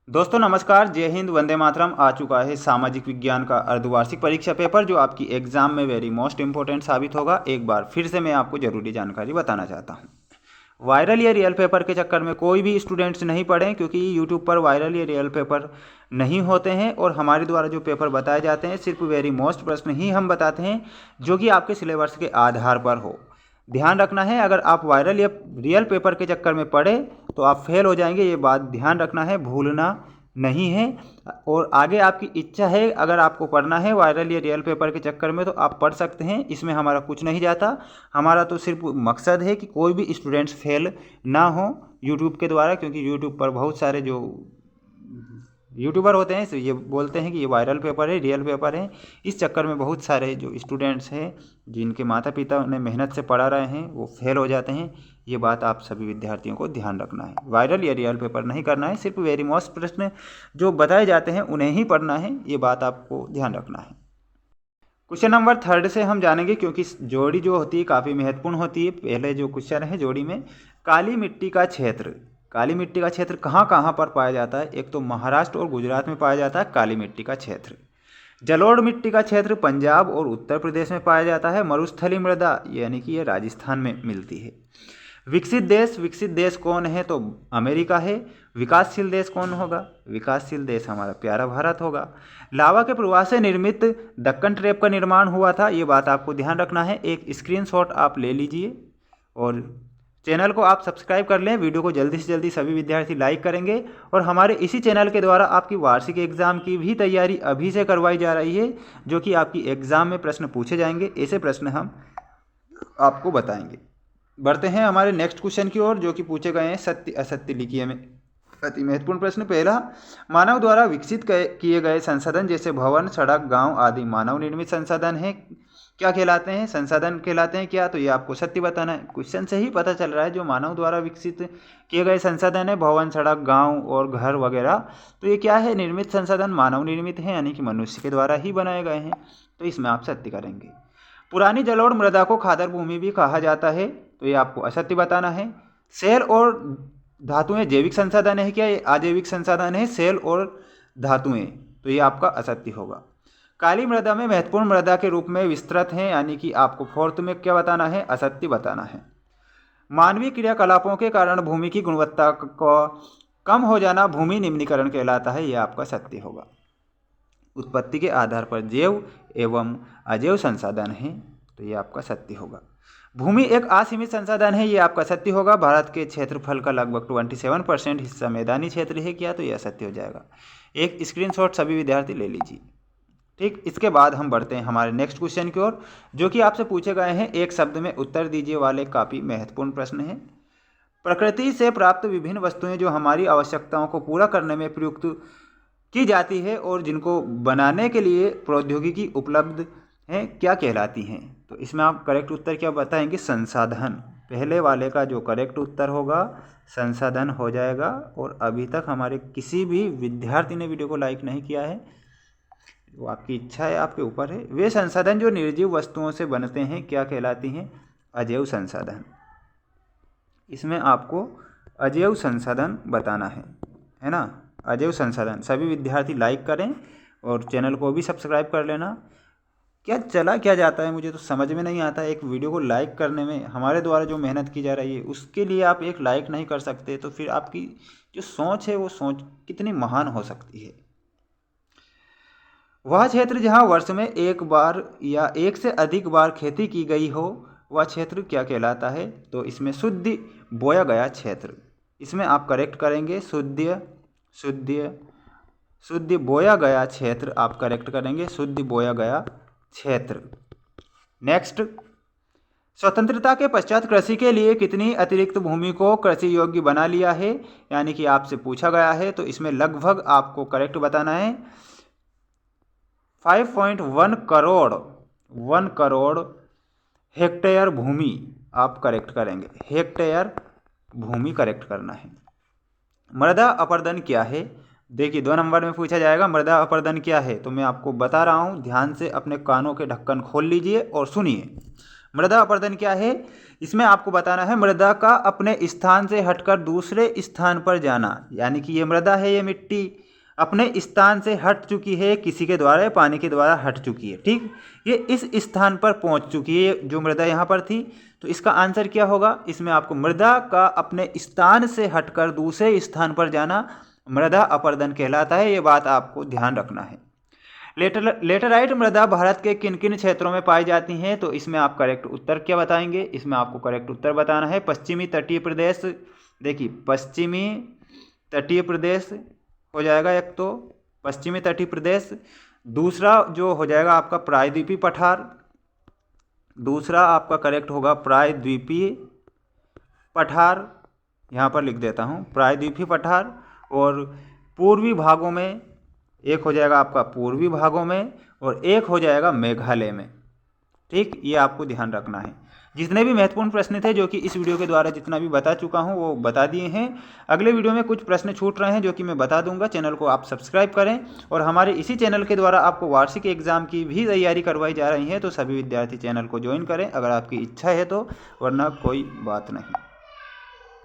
दोस्तों नमस्कार, जय हिंद, वंदे मातरम। आ चुका है सामाजिक विज्ञान का अर्धवार्षिक परीक्षा पेपर जो आपकी एग्जाम में वेरी मोस्ट इंपॉर्टेंट साबित होगा। एक बार फिर से मैं आपको ज़रूरी जानकारी बताना चाहता हूँ। वायरल या रियल पेपर के चक्कर में कोई भी स्टूडेंट्स नहीं पढ़ें, क्योंकि यूट्यूब पर वायरल या रियल पेपर नहीं होते हैं और हमारे द्वारा जो पेपर बताए जाते हैं सिर्फ वेरी मोस्ट प्रश्न ही हम बताते हैं जो कि आपके सिलेबस के आधार पर हो। ध्यान रखना है, अगर आप वायरल या रियल पेपर के चक्कर में पढ़े तो आप फेल हो जाएंगे। ये बात ध्यान रखना है, भूलना नहीं है। और आगे आपकी इच्छा है, अगर आपको पढ़ना है वायरल या रियल पेपर के चक्कर में तो आप पढ़ सकते हैं, इसमें हमारा कुछ नहीं जाता। हमारा तो सिर्फ मकसद है कि कोई भी स्टूडेंट्स फेल ना हो यूट्यूब के द्वारा, क्योंकि यूट्यूब पर बहुत सारे जो यूट्यूबर होते हैं ये बोलते हैं कि ये वायरल पेपर है, रियल पेपर है। इस चक्कर में बहुत सारे जो स्टूडेंट्स हैं जिनके माता पिता उन्हें मेहनत से पढ़ा रहे हैं वो फेल हो जाते हैं। ये बात आप सभी विद्यार्थियों को ध्यान रखना है। वायरल या रियल पेपर नहीं करना है, सिर्फ वेरी मोस्ट प्रश्न जो बताए जाते हैं उन्हें ही पढ़ना है। ये बात आपको ध्यान रखना है। क्वेश्चन नंबर 3 से हम जानेंगे, क्योंकि जोड़ी जो होती है काफ़ी महत्वपूर्ण होती है। पहले जो क्वेश्चन है जोड़ी में, काली मिट्टी का क्षेत्र। काली मिट्टी का क्षेत्र कहाँ कहाँ पर पाया जाता है? एक तो महाराष्ट्र और गुजरात में पाया जाता है काली मिट्टी का क्षेत्र। जलोढ़ मिट्टी का क्षेत्र पंजाब और उत्तर प्रदेश में पाया जाता है। मरुस्थली मृदा यानी कि ये राजस्थान में मिलती है। विकसित देश कौन है? तो अमेरिका है। विकासशील देश कौन होगा? विकासशील देश हमारा प्यारा भारत होगा। लावा के प्रवाह से निर्मित दक्कन ट्रैप का निर्माण हुआ था, ये बात आपको ध्यान रखना है। एक स्क्रीनशॉट आप ले लीजिए और चैनल को आप सब्सक्राइब कर लें। वीडियो को जल्दी से जल्दी सभी विद्यार्थी लाइक करेंगे। और हमारे इसी चैनल के द्वारा आपकी वार्षिक एग्जाम की भी तैयारी अभी से करवाई जा रही है, जो कि आपकी एग्जाम में प्रश्न पूछे जाएंगे। ऐसे प्रश्न हम आपको बताएंगे। बढ़ते हैं हमारे नेक्स्ट क्वेश्चन की ओर, जो कि पूछे गए हैं सत्य असत्य लिखिए में। अति महत्वपूर्ण प्रश्न पहला, मानव द्वारा विकसित किए गए संसाधन जैसे भवन, सड़क, गांव आदि मानव निर्मित संसाधन हैं, क्या कहलाते हैं? संसाधन कहलाते हैं क्या? तो ये आपको सत्य बताना है। क्वेश्चन से ही पता चल रहा है जो मानव द्वारा विकसित किए गए संसाधन है, भवन, सड़क, गांव और घर वगैरह, तो ये क्या है? निर्मित संसाधन मानव निर्मित हैं, यानी कि मनुष्य के द्वारा ही बनाए गए हैं। तो इसमें आप सत्य करेंगे। पुरानी जलोढ़ मृदा को खादर भूमि भी कहा जाता है, तो ये आपको असत्य बताना है। सेल और धातुएं जैविक संसाधन है क्या? ये अजैविक संसाधन है, सेल और धातुएं, तो ये आपका असत्य होगा। काली मृदा में महत्वपूर्ण मृदा के रूप में विस्तृत हैं, यानी कि आपको फोर्थ में क्या बताना है? असत्य बताना है। मानवीय क्रियाकलापों के कारण भूमि की गुणवत्ता को कम हो जाना भूमि निम्नीकरण कहलाता है, यह आपका सत्य होगा। उत्पत्ति के आधार पर जैव एवं अजैव संसाधन है, तो ये आपका सत्य होगा। भूमि एक असीमित संसाधन है, ये आपका सत्य होगा। भारत के क्षेत्रफल का लगभग 27% हिस्सा मैदानी क्षेत्र है क्या? तो यह सत्य हो जाएगा। एक स्क्रीनशॉट सभी विद्यार्थी ले लीजिए। ठीक, इसके बाद हम बढ़ते हैं हमारे नेक्स्ट क्वेश्चन की ओर, जो कि आपसे पूछे गए हैं एक शब्द में उत्तर दीजिए वाले काफ़ी महत्वपूर्ण प्रश्न हैं। प्रकृति से प्राप्त विभिन्न वस्तुएं जो हमारी आवश्यकताओं को पूरा करने में प्रयुक्त की जाती है और जिनको बनाने के लिए प्रौद्योगिकी उपलब्ध है, क्या कहलाती हैं? तो इसमें आप करेक्ट उत्तर क्या बताएंगे? संसाधन। पहले वाले का जो करेक्ट उत्तर होगा संसाधन हो जाएगा। और अभी तक हमारे किसी भी विद्यार्थी ने वीडियो को लाइक नहीं किया है, वो आपकी इच्छा है, आपके ऊपर है। वे संसाधन जो निर्जीव वस्तुओं से बनते हैं क्या कहलाती हैं? अजैव संसाधन। इसमें आपको अजैव संसाधन बताना है ना? अजैव संसाधन। सभी विद्यार्थी लाइक करें और चैनल को भी सब्सक्राइब कर लेना। क्या जाता है मुझे तो समझ में नहीं आता। एक वीडियो को लाइक करने में हमारे द्वारा जो मेहनत की जा रही है उसके लिए आप एक लाइक नहीं कर सकते, तो फिर आपकी जो सोच है वो सोच कितनी महान हो सकती है। वह क्षेत्र जहाँ वर्ष में एक बार या एक से अधिक बार खेती की गई हो, वह क्षेत्र क्या कहलाता है? तो इसमें शुद्ध बोया गया क्षेत्र। इसमें आप करेक्ट करेंगे शुद्ध बोया गया क्षेत्र, आप करेक्ट करेंगे शुद्ध बोया गया क्षेत्र। नेक्स्ट, स्वतंत्रता के पश्चात कृषि के लिए कितनी अतिरिक्त भूमि को कृषि योग्य बना लिया है, यानी कि आपसे पूछा गया है, तो इसमें लगभग आपको करेक्ट बताना है। 5.1 करोड़ 1 करोड़ हेक्टेयर भूमि आप करेक्ट करेंगे। हेक्टेयर भूमि करेक्ट करना है। मृदा अपरदन क्या है? देखिए 2 नंबर में पूछा जाएगा मृदा अपरदन क्या है, तो मैं आपको बता रहा हूँ, ध्यान से अपने कानों के ढक्कन खोल लीजिए और सुनिए। मृदा अपरदन क्या है? इसमें आपको बताना है मृदा का अपने स्थान से हटकर दूसरे स्थान पर जाना, यानी कि ये मृदा है, ये मिट्टी अपने स्थान से हट चुकी है, किसी के द्वारा या पानी के द्वारा हट चुकी है, ठीक। ये इस स्थान पर पहुंच चुकी है, जो मृदा यहाँ पर थी। तो इसका आंसर क्या होगा? इसमें आपको मृदा का अपने स्थान से हटकर दूसरे स्थान पर जाना मृदा अपरदन कहलाता है। ये बात आपको ध्यान रखना है। लेटराइट मृदा भारत के किन किन क्षेत्रों में पाई जाती हैं? तो इसमें आप करेक्ट उत्तर क्या बताएंगे? इसमें आपको करेक्ट उत्तर बताना है पश्चिमी तटीय प्रदेश। देखिए, पश्चिमी तटीय प्रदेश हो जाएगा एक, तो पश्चिमी तटीय प्रदेश। दूसरा जो हो जाएगा आपका प्रायद्वीपीय पठार, दूसरा आपका करेक्ट होगा प्रायद्वीपीय पठार, यहाँ पर लिख देता हूँ प्रायद्वीपीय पठार। और पूर्वी भागों में एक हो जाएगा आपका पूर्वी भागों में, और एक हो जाएगा मेघालय में, ठीक। ये आपको ध्यान रखना है। जितने भी महत्वपूर्ण प्रश्न थे जो कि इस वीडियो के द्वारा जितना भी बता चुका हूं वो बता दिए हैं। अगले वीडियो में कुछ प्रश्न छूट रहे हैं जो कि मैं बता दूंगा। चैनल को आप सब्सक्राइब करें, और हमारे इसी चैनल के द्वारा आपको वार्षिक एग्जाम की भी तैयारी करवाई जा रही है, तो सभी विद्यार्थी चैनल को ज्वाइन करें अगर आपकी इच्छा है तो, वरना कोई बात नहीं।